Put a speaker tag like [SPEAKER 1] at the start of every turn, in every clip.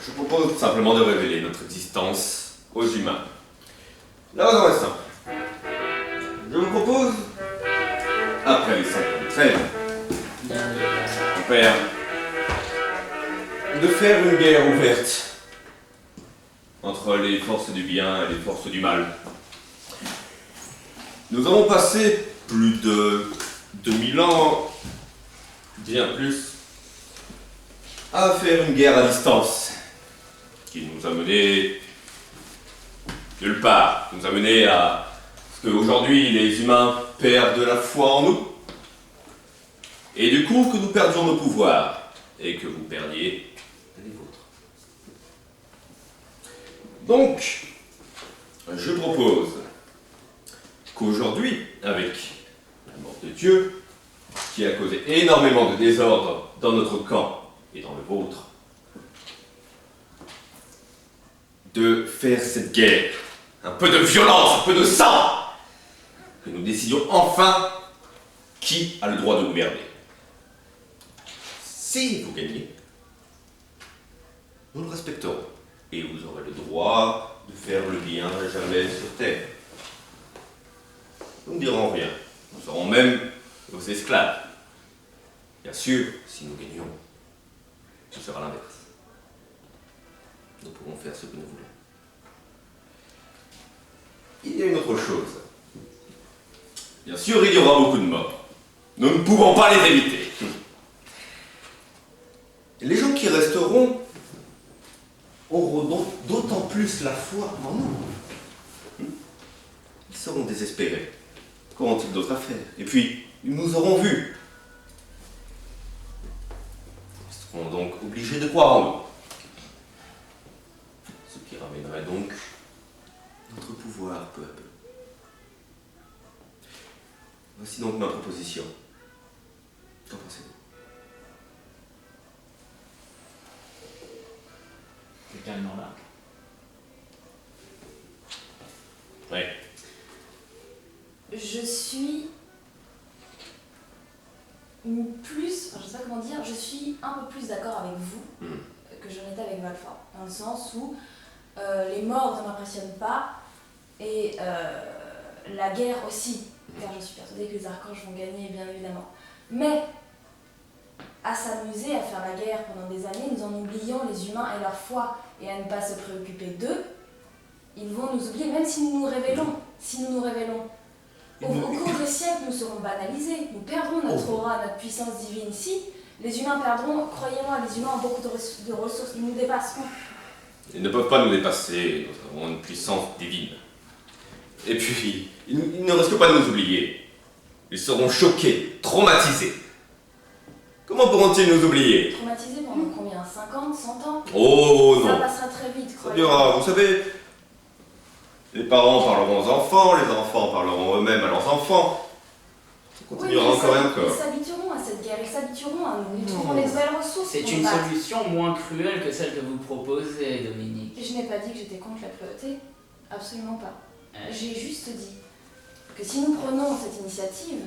[SPEAKER 1] Je propose simplement de révéler notre existence aux humains. La raison est simple. Je vous propose, après les 5 ans de trêve, mon père, de faire une guerre ouverte entre les forces du bien et les forces du mal. Nous avons passé plus de 2000 ans, bien plus, à faire une guerre à distance qui nous a menés nulle part, qui nous a menés à ce qu'aujourd'hui les humains perdent de la foi en nous et du coup que nous perdions nos pouvoirs et que vous perdiez les vôtres. Donc, je propose qu'aujourd'hui, avec la mort de Dieu, qui a causé énormément de désordre dans notre camp et dans le vôtre, de faire cette guerre, un peu de violence, un peu de sang, que nous décidions enfin qui a le droit de gouverner. Si vous gagnez, nous le respecterons, et vous aurez le droit de faire le bien à jamais sur terre. Nous ne dirons rien, nous serons même vos esclaves. Bien sûr, si nous gagnons, ce sera l'inverse. Nous pourrons faire ce que nous voulons. Il y a une autre chose. Bien sûr, il y aura beaucoup de morts. Nous ne pouvons pas les éviter. Les gens qui resteront auront donc d'autant plus la foi en nous. Ils seront désespérés. Qu'auront-ils d'autre à faire? Et puis, ils nous auront vus. Ils seront donc obligés de croire en nous. Ce qui ramènerait donc notre pouvoir peu à peu. Voici donc ma proposition. Qu'en pensez-vous?
[SPEAKER 2] Quelqu'un est dans l'arc.
[SPEAKER 1] Oui.
[SPEAKER 3] Je suis plus, enfin, je sais pas comment dire, je suis un peu plus d'accord avec vous que je l'étais avec Valfort, dans le sens où les morts ne m'impressionnent pas et la guerre aussi, car je suis persuadée que les archanges vont gagner, bien évidemment. Mais à s'amuser, à faire la guerre pendant des années, nous en oublions les humains et leur foi, et à ne pas se préoccuper d'eux, ils vont nous oublier, même si nous nous révélons. Si nous nous révélons. Au cours des siècles, nous serons banalisés, nous perdrons notre aura, notre puissance divine. Si les humains perdront, croyez-moi, les humains ont beaucoup de ressources, ils nous dépasseront.
[SPEAKER 1] Ils ne peuvent pas nous dépasser, nous avons une puissance divine. Et puis, ils ne risquent pas de nous oublier. Ils seront choqués, traumatisés. Comment pourront-ils nous oublier?
[SPEAKER 3] Traumatisés pendant combien? 50, 100 ans?
[SPEAKER 1] Oh non!
[SPEAKER 3] Ça passera très vite,
[SPEAKER 1] Ça
[SPEAKER 3] croyez-moi.
[SPEAKER 1] durera, vous savez, les parents parleront aux enfants, les enfants parleront eux-mêmes à leurs enfants. Ça continuera encore et encore.
[SPEAKER 3] Ils s'habitueront à cette guerre, ils s'habitueront à nous, ils trouveront les nouvelles ressources.
[SPEAKER 2] C'est
[SPEAKER 3] pour
[SPEAKER 2] une
[SPEAKER 3] battre.
[SPEAKER 2] solution moins cruelle que celle que vous proposez, Dominique.
[SPEAKER 3] Et je n'ai pas dit que j'étais contre la cruauté, absolument pas. J'ai juste dit que si nous prenons cette initiative,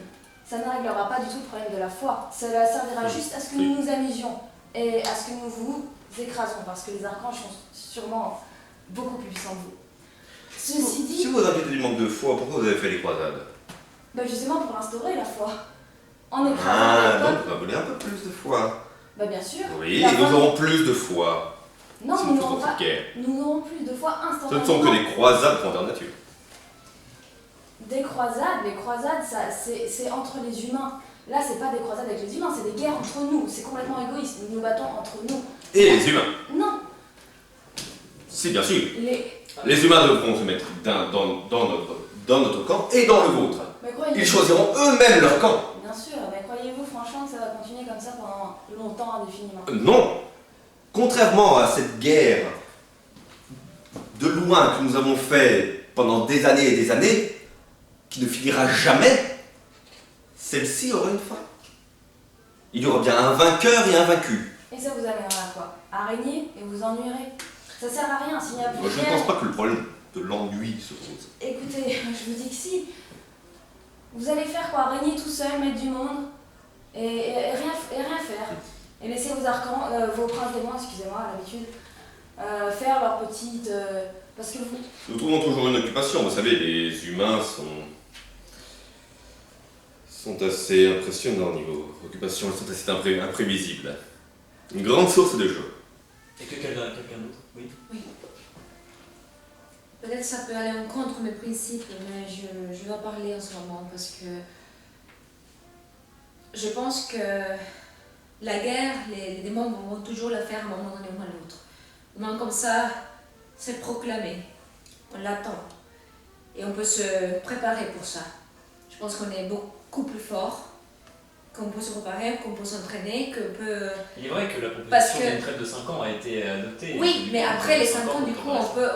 [SPEAKER 3] ça ne réglera pas du tout le problème de la foi. Cela servira juste à ce que nous nous amusions et à ce que nous vous écrasons, parce que les archanges sont sûrement beaucoup plus puissants que vous. Ceci dit,
[SPEAKER 1] Si vous inquiétez du manque de foi, pourquoi vous avez fait les croisades?
[SPEAKER 3] justement pour instaurer la foi. En écrasant
[SPEAKER 1] Ah,
[SPEAKER 3] les
[SPEAKER 1] donc
[SPEAKER 3] peuples,
[SPEAKER 1] vous voulez un peu plus de foi.
[SPEAKER 3] bien sûr.
[SPEAKER 1] Oui,
[SPEAKER 3] La
[SPEAKER 1] et nous
[SPEAKER 3] foi-
[SPEAKER 1] aurons plus de foi.
[SPEAKER 3] Non,
[SPEAKER 1] si
[SPEAKER 3] nous
[SPEAKER 1] nous
[SPEAKER 3] n'aurons
[SPEAKER 1] faisons
[SPEAKER 3] pas.
[SPEAKER 1] cette guerre.
[SPEAKER 3] Nous n'aurons plus de foi
[SPEAKER 1] Ce
[SPEAKER 3] instantanément.
[SPEAKER 1] ne sont que des croisades grandeur nature.
[SPEAKER 3] Des croisades, les croisades, c'est entre les humains. Là, c'est pas des croisades avec les humains, c'est des guerres entre nous. C'est complètement égoïste. Nous nous battons entre nous.
[SPEAKER 1] Et les humains.
[SPEAKER 3] Non,
[SPEAKER 1] Si, bien sûr.
[SPEAKER 3] les.
[SPEAKER 1] Les humains devront se mettre dans notre camp et dans le vôtre.
[SPEAKER 3] Mais croyez-vous.
[SPEAKER 1] Ils choisiront eux-mêmes leur camp.
[SPEAKER 3] Bien sûr, mais croyez-vous franchement que ça va continuer comme ça pendant longtemps, indéfiniment?
[SPEAKER 1] Non. Contrairement à cette guerre de loin que nous avons fait pendant des années et des années, qui ne finira jamais, celle-ci aura une fin. Il y aura bien un vainqueur et un vaincu.
[SPEAKER 3] Et ça vous amènera à quoi? À régner et vous ennuierez. Ça sert à rien s'il n'y a plus
[SPEAKER 1] Moi,
[SPEAKER 3] de
[SPEAKER 1] je ne
[SPEAKER 3] guerre.
[SPEAKER 1] pense pas que le problème de l'ennui se pose.
[SPEAKER 3] Écoutez, je vous dis que si. Vous allez faire quoi? Régner tout seul, mettre du monde et rien faire. Et laisser vos archans, vos princes démons, excusez-moi, à l'habitude, faire leur petite... parce que vous...
[SPEAKER 1] Nous trouvons toujours une occupation. Vous savez, les humains sont assez impressionnants au niveau occupation. Ils sont assez imprévisibles. Une grande source de joie.
[SPEAKER 4] Et que quelqu'un d'autre, oui.
[SPEAKER 5] Oui. Peut-être ça peut aller en contre mes principes, mais je dois parler en ce moment parce que je pense que la guerre, les démons vont toujours la faire à un moment donné ou à l'autre. Au moins comme ça, c'est proclamé. On l'attend. Et on peut se préparer pour ça. Je pense qu'on est beaucoup plus fort, qu'on peut se préparer, qu'on peut s'entraîner, qu'on peut...
[SPEAKER 4] Il est vrai que la
[SPEAKER 5] Parce
[SPEAKER 4] proposition
[SPEAKER 5] que-
[SPEAKER 4] d'une trêve de 5 ans a été adoptée.
[SPEAKER 5] Oui, mais après les 5 ans, du coup, on peut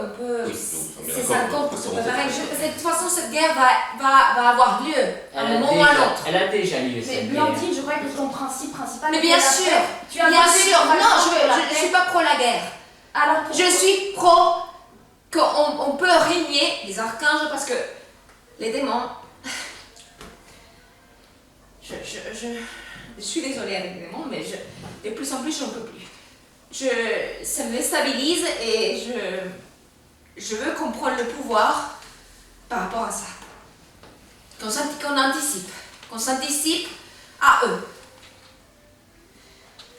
[SPEAKER 1] Oui,
[SPEAKER 5] c'est
[SPEAKER 1] d'accord,
[SPEAKER 5] 5 ans
[SPEAKER 1] on
[SPEAKER 5] pour
[SPEAKER 1] peut
[SPEAKER 5] se
[SPEAKER 1] se
[SPEAKER 5] préparer.
[SPEAKER 1] renforcer.
[SPEAKER 5] De toute façon, cette guerre va avoir lieu à un moment ou à l'autre.
[SPEAKER 2] Elle a déjà lieu
[SPEAKER 3] Mais
[SPEAKER 2] cette guerre.
[SPEAKER 3] Blandine, je crois que ton principe principal...
[SPEAKER 5] Mais
[SPEAKER 3] c'est
[SPEAKER 5] bien
[SPEAKER 3] la
[SPEAKER 5] sûr,
[SPEAKER 3] paix. Tu as
[SPEAKER 5] bien
[SPEAKER 3] voté
[SPEAKER 5] sûr.
[SPEAKER 3] pour la
[SPEAKER 5] Non,
[SPEAKER 3] paix, pour la
[SPEAKER 5] je
[SPEAKER 3] paix.
[SPEAKER 5] suis pas pro la guerre.
[SPEAKER 3] Alors pourquoi-
[SPEAKER 5] Je suis pro qu'on peut régner les archanges parce que les démons. Je suis désolée avec les démons, mais de plus en plus, j'en peux plus. Ça me déstabilise et je veux qu'on prenne le pouvoir par rapport à ça. Qu'on s'anticipe à eux.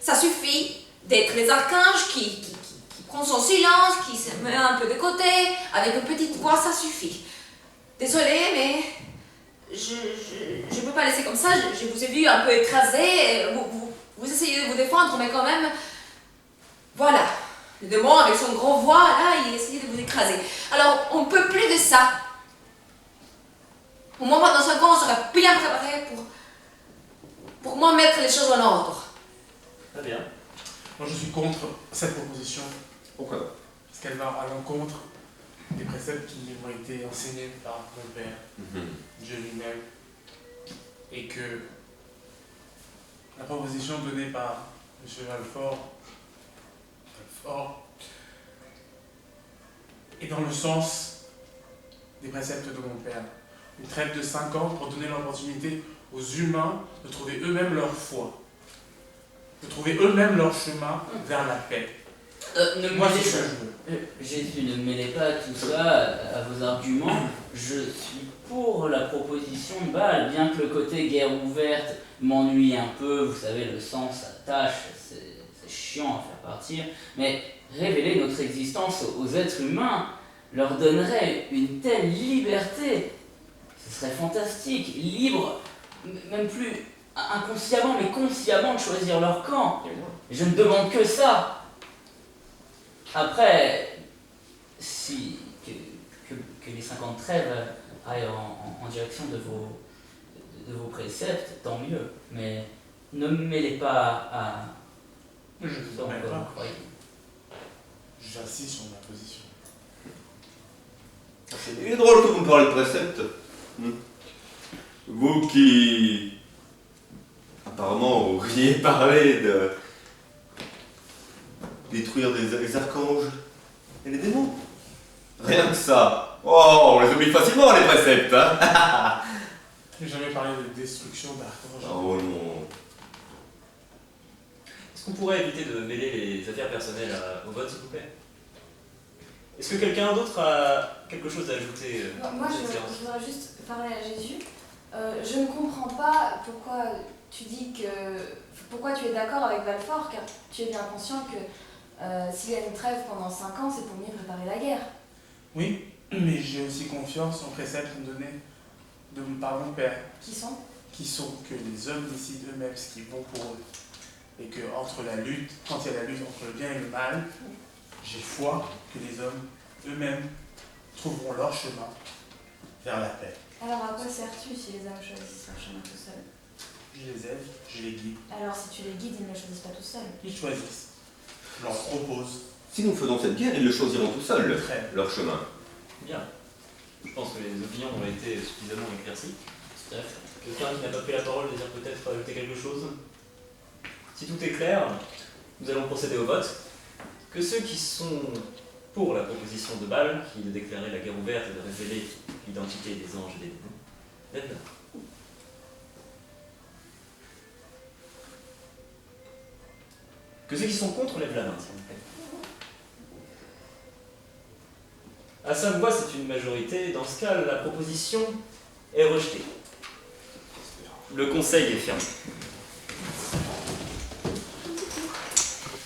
[SPEAKER 5] Ça suffit d'être les archanges qui prend son silence, qui se met un peu de côté, avec une petite voix, ça suffit. Désolée, mais je peux pas laisser comme ça. Je vous ai vu un peu écrasé. Vous essayez de vous défendre, mais quand même, voilà. Le démon avec son gros voix, là, il essayait de vous écraser. Alors, on peut plus de ça. Au moins, dans 5 ans, on sera bien préparé pour moi mettre les choses en ordre.
[SPEAKER 4] Très bien.
[SPEAKER 6] Moi, je suis contre cette proposition
[SPEAKER 1] Pourquoi?
[SPEAKER 6] parce qu'elle va à l'encontre des préceptes qui ont été enseignés par mon père, Dieu lui-même, et que la proposition donnée par M. Valfort est dans le sens des préceptes de mon père. Une trêve de 5 ans pour donner l'opportunité aux humains de trouver eux-mêmes leur foi, de trouver eux-mêmes leur chemin vers la paix.
[SPEAKER 2] Ne
[SPEAKER 6] Moi,
[SPEAKER 2] mêlez
[SPEAKER 6] c'est ce que
[SPEAKER 2] pas-
[SPEAKER 6] je veux.
[SPEAKER 2] Jésus, ne mêlez pas tout ça à vos arguments. Je suis pour la proposition de Bâle, bien que le côté guerre ouverte m'ennuie un peu. Vous savez, le sang, ça tâche, c'est chiant à faire partir. Mais révéler notre existence aux êtres humains leur donnerait une telle liberté. Ce serait fantastique, libre, même plus inconsciemment, mais consciemment de choisir leur camp. Je ne demande que ça. Après, que les 50 trêves aillent en direction de vos préceptes, tant mieux. Mais ne me mêlez pas à
[SPEAKER 6] Je ne
[SPEAKER 2] ce
[SPEAKER 6] vous
[SPEAKER 2] en
[SPEAKER 6] mets
[SPEAKER 2] quoi
[SPEAKER 6] pas.
[SPEAKER 2] vous croyez.
[SPEAKER 6] J'insiste sur ma position.
[SPEAKER 1] Il est drôle que vous me parlez de préceptes. Vous qui, apparemment, auriez parlé de détruire les archanges et les démons. Rien que ça. Oh, on les oublie facilement, les préceptes, hein.
[SPEAKER 6] Je n'ai jamais parlé de destruction d'archanges.
[SPEAKER 1] Oh non.
[SPEAKER 4] Est-ce qu'on pourrait éviter de mêler les affaires personnelles au vote, s'il vous plaît? Est-ce que quelqu'un d'autre a quelque chose à ajouter
[SPEAKER 3] Moi,
[SPEAKER 4] à
[SPEAKER 3] je
[SPEAKER 4] cette séance?
[SPEAKER 3] voudrais juste parler à Jésus. Je ne comprends pas pourquoi tu dis que... Pourquoi tu es d'accord avec Valfort, car tu es bien conscient que s'il y a une trêve pendant 5 ans, c'est pour mieux préparer la guerre.
[SPEAKER 6] Oui, mais j'ai aussi confiance en préceptes donnés par mon père,
[SPEAKER 3] Qui sont
[SPEAKER 6] qui sont que les hommes décident eux-mêmes ce qui est bon pour eux. Et que entre la lutte, quand il y a la lutte entre le bien et le mal, j'ai foi que les hommes eux-mêmes trouveront leur chemin vers la paix.
[SPEAKER 3] Alors à quoi sers-tu si les hommes choisissent leur chemin tout seuls?
[SPEAKER 6] Je les aide, je les guide,
[SPEAKER 3] Alors si tu les guides, ils ne le choisissent pas tout seuls.
[SPEAKER 6] ils choisissent. Je leur propose
[SPEAKER 1] Si nous faisons cette guerre, ils le choisiront tout seuls,
[SPEAKER 6] une trêve.
[SPEAKER 1] leur chemin.
[SPEAKER 4] Bien. Je pense que les opinions ont été suffisamment éclaircies.
[SPEAKER 2] Tout à fait.
[SPEAKER 4] Quelqu'un qui n'a pas pris la parole désire peut-être ajouter quelque chose? Si tout est clair, nous allons procéder au vote. Que ceux qui sont pour la proposition de Bâle, qui est de déclarer la guerre ouverte et de révéler l'identité des anges et des démons, lèvent la main. Que ceux qui sont contre lèvent la main, s'il vous plaît. À 5 voix, c'est une majorité. Dans ce cas, la proposition est rejetée. Le conseil est fermé.